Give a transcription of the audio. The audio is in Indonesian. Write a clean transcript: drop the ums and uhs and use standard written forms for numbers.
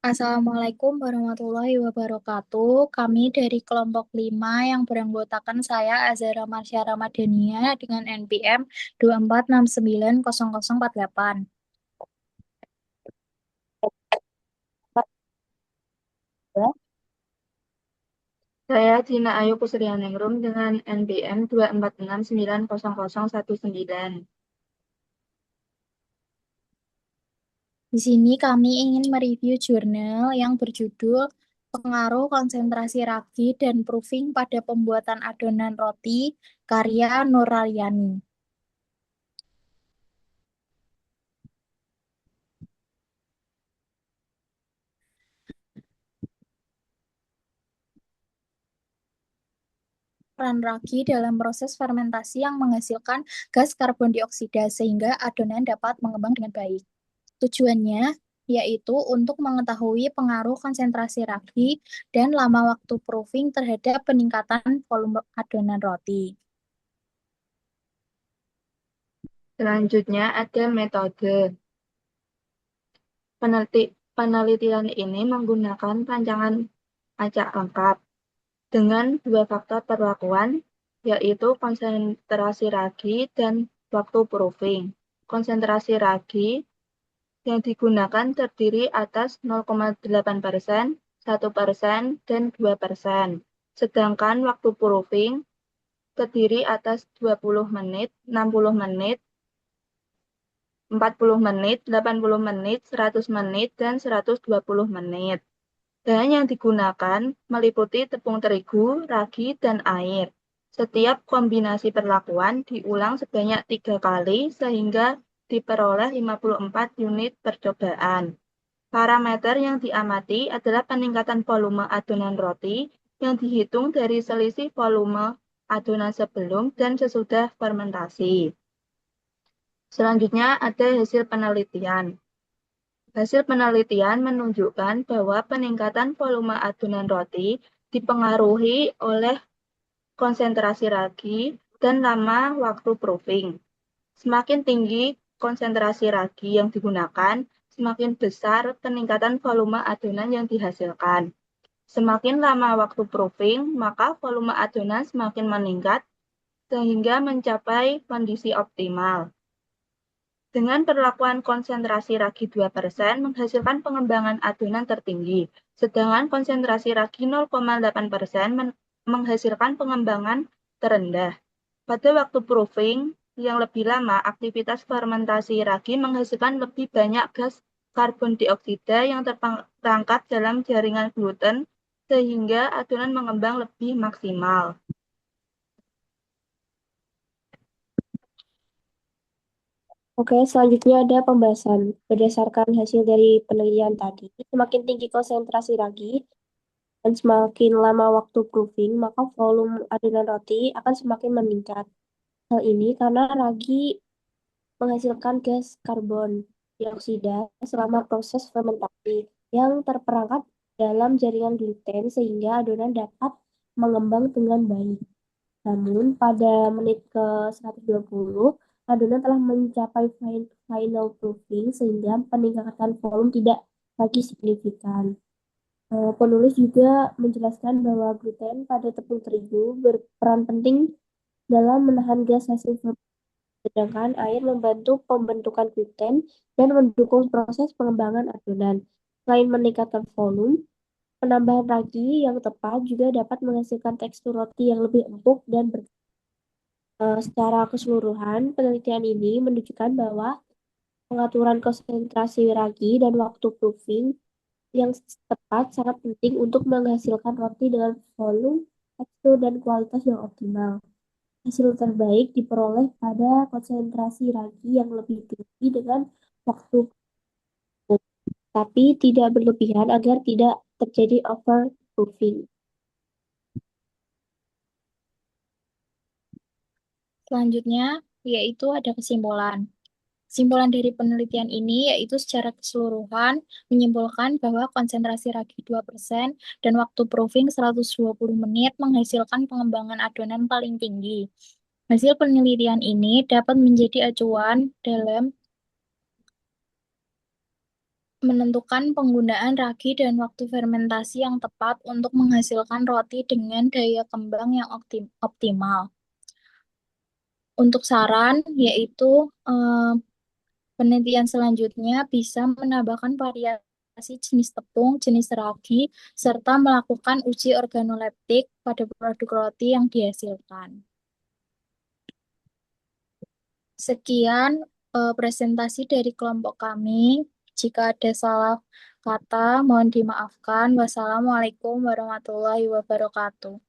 Assalamualaikum warahmatullahi wabarakatuh. Kami dari kelompok 5 yang beranggotakan saya Azhara Marsya Ramadhania dengan NPM 24690048. Saya Dina Ayu Kusrianingrum dengan NPM 2469019. Di sini kami ingin mereview jurnal yang berjudul Pengaruh Konsentrasi Ragi dan Proofing pada Pembuatan Adonan Roti karya Nuraryani. Peran ragi dalam proses fermentasi yang menghasilkan gas karbon dioksida sehingga adonan dapat mengembang dengan baik. Tujuannya yaitu untuk mengetahui pengaruh konsentrasi ragi dan lama waktu proofing terhadap peningkatan volume adonan roti. Selanjutnya ada metode. Penelitian ini menggunakan rancangan acak lengkap dengan dua faktor perlakuan, yaitu konsentrasi ragi dan waktu proofing. Konsentrasi ragi yang digunakan terdiri atas 0,8%, 1%, dan 2%. Sedangkan waktu proofing terdiri atas 20 menit, 60 menit, 40 menit, 80 menit, 100 menit, dan 120 menit. Bahan yang digunakan meliputi tepung terigu, ragi, dan air. Setiap kombinasi perlakuan diulang sebanyak 3 kali sehingga diperoleh 54 unit percobaan. Parameter yang diamati adalah peningkatan volume adonan roti yang dihitung dari selisih volume adonan sebelum dan sesudah fermentasi. Selanjutnya ada hasil penelitian. Hasil penelitian menunjukkan bahwa peningkatan volume adonan roti dipengaruhi oleh konsentrasi ragi dan lama waktu proofing. Semakin tinggi konsentrasi ragi yang digunakan, semakin besar peningkatan volume adonan yang dihasilkan. Semakin lama waktu proofing, maka volume adonan semakin meningkat sehingga mencapai kondisi optimal. Dengan perlakuan konsentrasi ragi 2% menghasilkan pengembangan adonan tertinggi, sedangkan konsentrasi ragi 0,8% menghasilkan pengembangan terendah. Pada waktu proofing yang lebih lama, aktivitas fermentasi ragi menghasilkan lebih banyak gas karbon dioksida yang terperangkap dalam jaringan gluten sehingga adonan mengembang lebih maksimal. Oke, selanjutnya ada pembahasan. Berdasarkan hasil dari penelitian tadi, semakin tinggi konsentrasi ragi dan semakin lama waktu proofing, maka volume adonan roti akan semakin meningkat. Hal ini karena ragi menghasilkan gas karbon dioksida selama proses fermentasi yang terperangkap dalam jaringan gluten sehingga adonan dapat mengembang dengan baik. Namun, pada menit ke 120, adonan telah mencapai final proofing sehingga peningkatan volume tidak lagi signifikan. Penulis juga menjelaskan bahwa gluten pada tepung terigu berperan penting dalam menahan gas hasil fermentasi, sedangkan air membantu pembentukan gluten dan mendukung proses pengembangan adonan. Selain meningkatkan volume, penambahan ragi yang tepat juga dapat menghasilkan tekstur roti yang lebih empuk dan secara keseluruhan, penelitian ini menunjukkan bahwa pengaturan konsentrasi ragi dan waktu proofing yang tepat sangat penting untuk menghasilkan roti dengan volume, tekstur, dan kualitas yang optimal. Hasil terbaik diperoleh pada konsentrasi ragi yang lebih tinggi dengan waktu proofing, tapi tidak berlebihan agar tidak terjadi overproofing. Selanjutnya yaitu ada kesimpulan. Kesimpulan dari penelitian ini yaitu secara keseluruhan menyimpulkan bahwa konsentrasi ragi 2% dan waktu proofing 120 menit menghasilkan pengembangan adonan paling tinggi. Hasil penelitian ini dapat menjadi acuan dalam menentukan penggunaan ragi dan waktu fermentasi yang tepat untuk menghasilkan roti dengan daya kembang yang optimal. Untuk saran, yaitu penelitian selanjutnya bisa menambahkan variasi jenis tepung, jenis ragi, serta melakukan uji organoleptik pada produk roti yang dihasilkan. Sekian presentasi dari kelompok kami. Jika ada salah kata, mohon dimaafkan. Wassalamualaikum warahmatullahi wabarakatuh.